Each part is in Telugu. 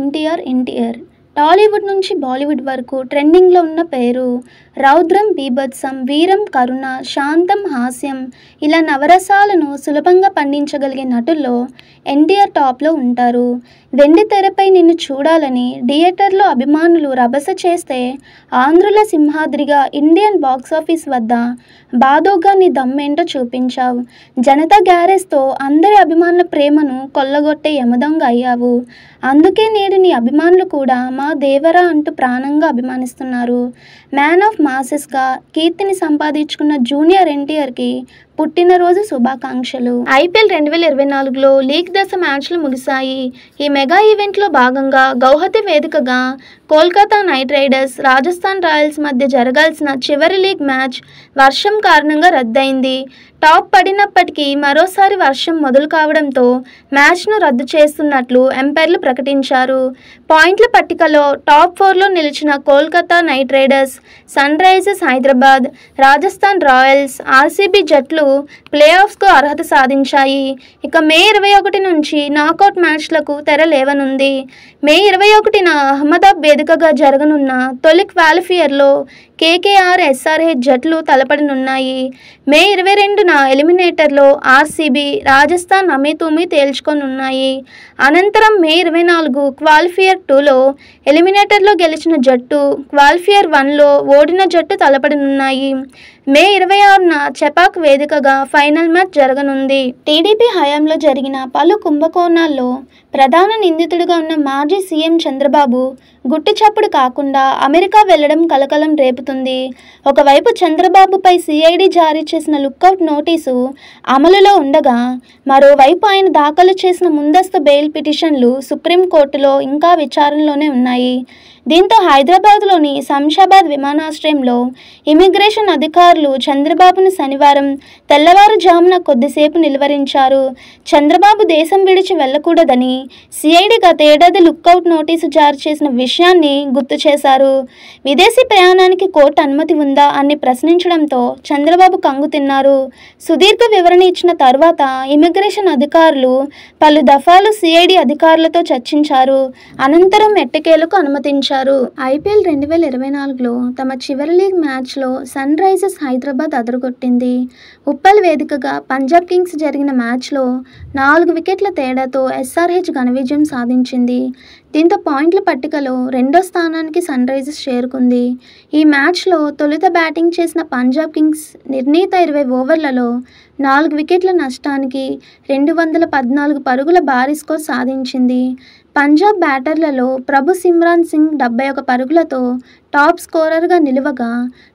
ఎన్టీఆర్ టాలీవుడ్ నుంచి బాలీవుడ్ వరకు ట్రెండింగ్లో ఉన్న పేరు. రౌద్రం బీభత్సం, వీరం కరుణ, శాంతం హాస్యం ఇలా నవరసాలను సులభంగా పండించగలిగే నటుల్లో ఎన్టీఆర్ టాప్లో ఉంటారు. వెండి తెరపై నిన్ను చూడాలని థియేటర్లో అభిమానులు రభస చేస్తే ఆంధ్రుల సింహాద్రిగా ఇండియన్ బాక్సాఫీస్ వద్ద బాదోగా నీ దమ్మేంటో చూపించావు. జనతా గ్యారేజ్తో అందరి అభిమానుల ప్రేమను కొల్లగొట్టే యమదొంగ అయ్యావు. అందుకే నేడు నీ అభిమానులు కూడా మా దేవరా అంటూ ప్రాణంగా అభిమానిస్తున్నారు. మ్యాన్ ఆఫ్ మాసెస్గా కీర్తిని సంపాదించుకున్న జూనియర్ ఎన్టీఆర్కి పుట్టినరోజు శుభాకాంక్షలు. ఐపీఎల్ 2024లో లీగ్ దశ మ్యాచ్లు ముగిశాయి. ఈ మెగా ఈవెంట్లో భాగంగా గౌహతి వేదికగా Kolkata night Riders, Rajasthan Royals మధ్య జరగాల్సిన చివరి లీగ్ మ్యాచ్ వర్షం కారణంగా రద్దయింది. టాప్ పడినప్పటికీ మరోసారి వర్షం మొదలు కావడంతో మ్యాచ్ను రద్దు చేస్తున్నట్లు ఎంపైర్లు ప్రకటించారు. పాయింట్ల పట్టికలో టాప్ 4లో నిలిచిన Kolkata night riders, sunrisers Hyderabad, Rajasthan royals, RCB జట్లు ప్లే ఆఫ్స్కు అర్హత సాధించాయి. ఇక మే 21 నుంచి నాకౌట్ మ్యాచ్లకు తెర లేవనుంది. మే 21న అహ్మదాబాద్ వేదికగా జరగనున్న తొలి క్వాలిఫైయర్లో కేకేఆర్, ఎస్ఆర్హెచ్ జట్లు తలపడనున్నాయి. మే 22న ఎలిమినేటర్లో ఆర్సీబీ, రాజస్థాన్ అమీతుమీ తేల్చుకోనున్నాయి. అనంతరం మే 24 క్వాలిఫైయర్ 2లో ఎలిమినేటర్లో గెలిచిన జట్టు, క్వాలిఫైయర్ 1లో ఓడిన జట్టు తలపడనున్నాయి. మే 26న చెపాక్ వేదికగా ఫైనల్ మ్యాచ్ జరగనుంది. టీడీపీ హయాంలో జరిగిన పలు కుంభకోణాల్లో ప్రధాన నిందితుడిగా ఉన్న మాజీ సీఎం చంద్రబాబు గుట్టు చప్పుడు కాకుండా అమెరికా వెళ్లడం కలకలం రేపుతుంది. ఒకవైపు చంద్రబాబుపై సిఐడి జారీ చేసిన లుక్అవుట్ నోటీసు అమలులో ఉండగా, మరోవైపు ఆయన దాఖలు చేసిన ముందస్తు బెయిల్ పిటిషన్లు సుప్రీంకోర్టులో ఇంకా విచారణలోనే ఉన్నాయి. దీంతో హైదరాబాద్లోని శంషాబాద్ విమానాశ్రయంలో ఇమిగ్రేషన్ అధికారులు చంద్రబాబును శనివారం తెల్లవారుజామున కొద్దిసేపు నిలువరించారు. చంద్రబాబు దేశం విడిచి వెళ్లకూడదని సిఐడి గతేడాది లుక్అవుట్ నోటీసు జారీ చేసిన విషయాన్ని గుర్తు చేశారు. విదేశీ ప్రయాణానికి కోర్టు అనుమతి ఉందా అని ప్రశ్నించడంతో చంద్రబాబు కంగు తిన్నారు. సుదీర్ఘ వివరణ ఇచ్చిన తర్వాత ఇమిగ్రేషన్ అధికారులు పలు దఫాలు సిఐడి అధికారులతో చర్చించారు. అనంతరం ఎట్టకేలకు అనుమతించారు. ఐపీఎల్ 2024లో తమ చివరి లీగ్ మ్యాచ్లో సన్ రైజర్స్ హైదరాబాద్ అదరగొట్టింది. ఉప్పల్ వేదికగా పంజాబ్ కింగ్స్ జరిగిన మ్యాచ్లో 4 వికెట్ల తేడాతో ఎస్ఆర్హెచ్ ఘన విజయం సాధించింది. దీంతో పాయింట్ల పట్టికలో 2వ స్థానానికి సన్ రైజర్స్ చేరుకుంది. ఈ మ్యాచ్లో తొలుత బ్యాటింగ్ చేసిన పంజాబ్ కింగ్స్ నిర్ణీత 20 ఓవర్లలో 4 వికెట్ల నష్టానికి 214 పరుగుల భారీ స్కోర్ సాధించింది. పంజాబ్ బ్యాటర్లలో ప్రభు సిమ్రాన్ సింగ్ 71 పరుగులతో టాప్ స్కోరర్గా నిలువగా,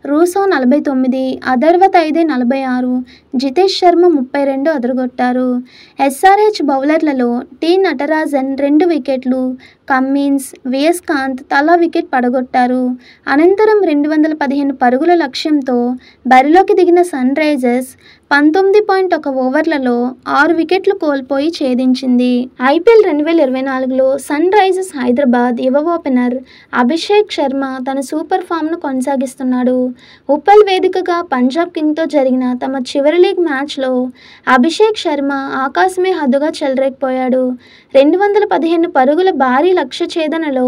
రూసో 49, అథర్వ తైదే 46, జితేష్ శర్మ 32 అదరగొట్టారు. ఎస్ఆర్హెచ్ బౌలర్లలో టి నటరాజన్ 2 వికెట్లు, కమ్మిన్స్, విఎస్ కాంత్ తలా వికెట్ పడగొట్టారు. అనంతరం 215 పరుగుల లక్ష్యంతో బరిలోకి దిగిన సన్ రైజర్స్ 19.1 ఓవర్లలో 6 వికెట్లు కోల్పోయి ఛేదించింది. ఐపీఎల్ 2024లో సన్ రైజర్స్ హైదరాబాద్ యువ ఓపెనర్ అభిషేక్ శర్మ తన సూపర్ ఫామ్ను కొనసాగిస్తున్నాడు. ఉప్పల్ వేదికగా పంజాబ్ కింగ్తో జరిగిన తమ చివరి లీగ్ మ్యాచ్లో అభిషేక్ శర్మ ఆకాశమే హద్దుగా చెలరేగిపోయాడు. 215 పరుగుల భారీ లక్ష్య ఛేదనలో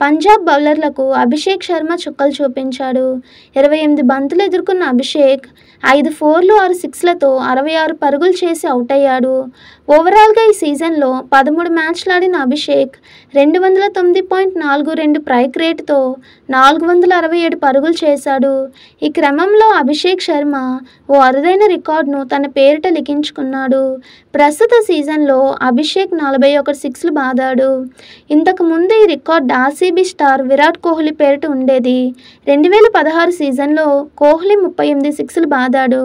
పంజాబ్ బౌలర్లకు అభిషేక్ శర్మ చుక్కలు చూపించాడు. 28 బంతులు ఎదుర్కొన్న అభిషేక్ 5 4లు 6 6లతో 66 పరుగులు చేసి అవుట్ అయ్యాడు. ఓవరాల్గా ఈ సీజన్లో 13 మ్యాచ్లాడిన అభిషేక్ 209.42 స్ట్రైక్ రేటుతో 467 పరుగులు చేశాడు. ఈ క్రమంలో అభిషేక్ శర్మ ఓ అరుదైన రికార్డును తన పేరిట లిఖించుకున్నాడు. ప్రస్తుత సీజన్లో అభిషేక్ 41 సిక్స్లు బాదాడు. ఇంతకు ముందు ఈ record RCB star Virat Kohli పేరిట ఉండేది. 2016 సీజన్లో కోహ్లీ 38 సిక్స్లు బాదాడు.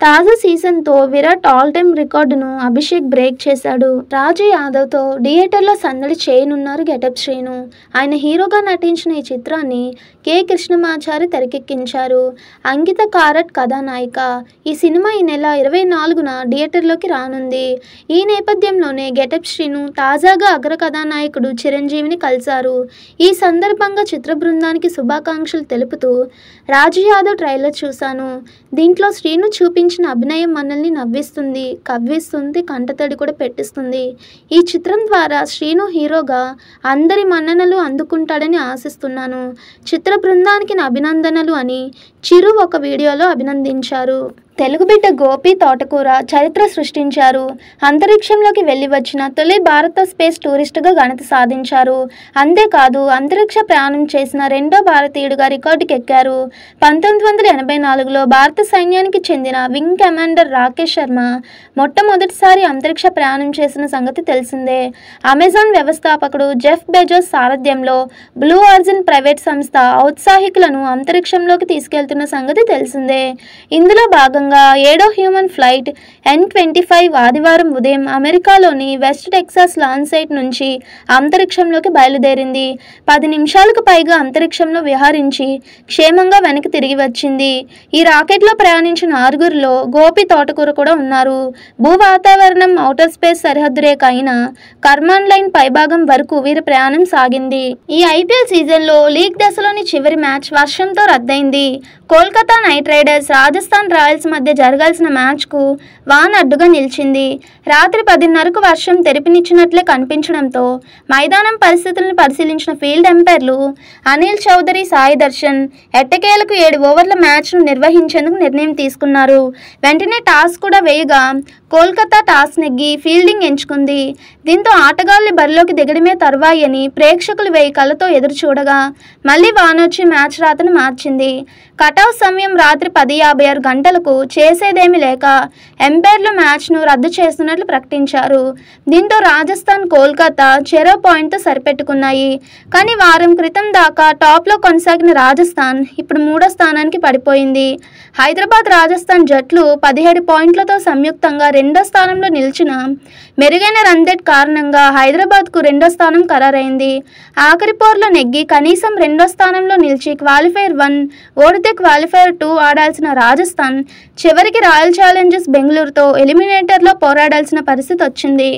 తాజా సీజన్తో విరాట్ ఆల్ టైమ్ రికార్డును అభిషేక్ బ్రేక్ చేశాడు. రాజు యాదవ్తో థియేటర్లో సందడి చేయనున్నారు గెటప్ శ్రీను. ఆయన హీరోగా నటించిన ఈ చిత్రాన్ని కె కృష్ణమాచారి తెరకెక్కించారు. అంకిత కారట్ కథానాయిక. ఈ సినిమా ఈ నెల 24న థియేటర్లోకి రానుంది. ఈ నేపథ్యంలోనే గెటప్ శ్రీను తాజాగా అగ్ర కథానాయకుడు చిరంజీవిని కలిశారు. ఈ సందర్భంగా చిత్ర బృందానికి శుభాకాంక్షలు తెలుపుతూ రాజు యాదవ్ ట్రైలర్ చూశాను. దీంట్లో శ్రీను చూపించిన అభినయం మనల్ని నవ్విస్తుంది, కవ్విస్తుంది, కంటతడి కూడా పెట్టిస్తుంది. ఈ చిత్రం ద్వారా శ్రీను హీరోగా అందరి మన్ననలు అందుకుంటాడని ఆశిస్తున్నాను. చిత్ర బృందానికి నా అభినందనలు అని చిరు ఒక వీడియోలో అభినందించారు. తెలుగు బిడ్డ గోపి తోటకూర చరిత్ర సృష్టించారు. అంతరిక్షంలోకి వెళ్ళి వచ్చిన తొలి భారత స్పేస్ టూరిస్టుగా ఘనత సాధించారు. అంతేకాదు అంతరిక్ష ప్రయాణం చేసిన రెండో భారతీయుడిగా రికార్డుకెక్కారు. 1984లో భారత సైన్యానికి చెందిన వింగ్ కమాండర్ రాకేష్ శర్మ మొట్టమొదటిసారి అంతరిక్ష ప్రయాణం చేసిన సంగతి తెలిసిందే. అమెజాన్ వ్యవస్థాపకుడు జెఫ్ బెజోస్ సారథ్యంలో బ్లూ ఆరిజిన్ ప్రైవేట్ సంస్థ ఔత్సాహికులను అంతరిక్షంలోకి తీసుకెళ్తున్న సంగతి తెలిసిందే. ఇందులో భాగంగా 7వ హ్యూమన్ ఫ్లైట్ N-25 ఆదివారం ఉదయం అమెరికాలోని వెస్ట్ టెక్సాస్ లాంచ్ సైట్ నుంచి అంతరిక్షంలోకి బయలుదేరింది. 10 నిమిషాలకు పైగా అంతరిక్షంలో విహరించి క్షేమంగా వెనక్కి తిరిగి వచ్చింది. ఈ రాకెట్లో ప్రయాణించిన 6గురిలో గోపి తోటకూర కూడా ఉన్నారు. భూ వాతావరణం ఔటర్ స్పేస్ సరిహద్దు రేఖ అయిన కర్మాన్ లైన్ పైభాగం వరకు వీరి ప్రయాణం సాగింది. ఈ IPL సీజన్లో లీగ్ దశలోని చివరి మ్యాచ్ వర్షంతో రద్దయింది. Kolkata night Riders Rajasthan Royals మధ్య జరగాల్సిన మ్యాచ్కు వాన అడ్డుగా నిలిచింది. రాత్రి 10:30కు వర్షం తెరిపినిచ్చినట్లే కనిపించడంతో మైదానం పరిస్థితులను పరిశీలించిన ఫీల్డ్ ఎంపైర్లు అనిల్ చౌదరి, సాయి దర్శన్ ఎట్టకేలకు 7 ఓవర్ల మ్యాచ్ను నిర్వహించేందుకు నిర్ణయం తీసుకున్నారు. వెంటనే టాస్ కూడా వేయగా కోల్కతా టాస్ నెగ్గి ఫీల్డింగ్ ఎంచుకుంది. దీంతో ఆటగాళ్లు బరిలోకి దిగడమే తర్వాయి అని ప్రేక్షకులు 1000 కళ్ళతో ఎదురు చూడగా మళ్లీ వానొచ్చి మ్యాచ్ రాతను మార్చింది. కటౌట్ సమయం రాత్రి 10:56 గంటలకు చేసేదేమీ లేక ఎంపైర్లు మ్యాచ్ను రద్దు చేస్తున్నట్లు ప్రకటించారు. దీంతో రాజస్థాన్, కోల్కతా చెరో పాయింట్తో సరిపెట్టుకున్నాయి. కానీ వారం క్రితం దాకా టాప్లో కొనసాగిన రాజస్థాన్ ఇప్పుడు 3వ స్థానానికి పడిపోయింది. హైదరాబాద్, రాజస్థాన్ జట్లు 17 పాయింట్లతో సంయుక్తంగా 2వ స్థానంలో నిలిచిన మెరుగైన రన్ రేట్ కారణంగా హైదరాబాద్కు 2వ స్థానం ఖరారైంది. ఆఖరి పోర్లో నెగ్గి కనీసం 2వ స్థానంలో నిలిచి క్వాలిఫైర్ 1 ఓడితే క్వాలిఫైర్ 2 ఆడాల్సిన రాజస్థాన్ చివరికి రాయల్ ఛాలెంజర్స్ బెంగళూరుతో ఎలిమినేటర్లో పోరాడాల్సిన పరిస్థితి వచ్చింది.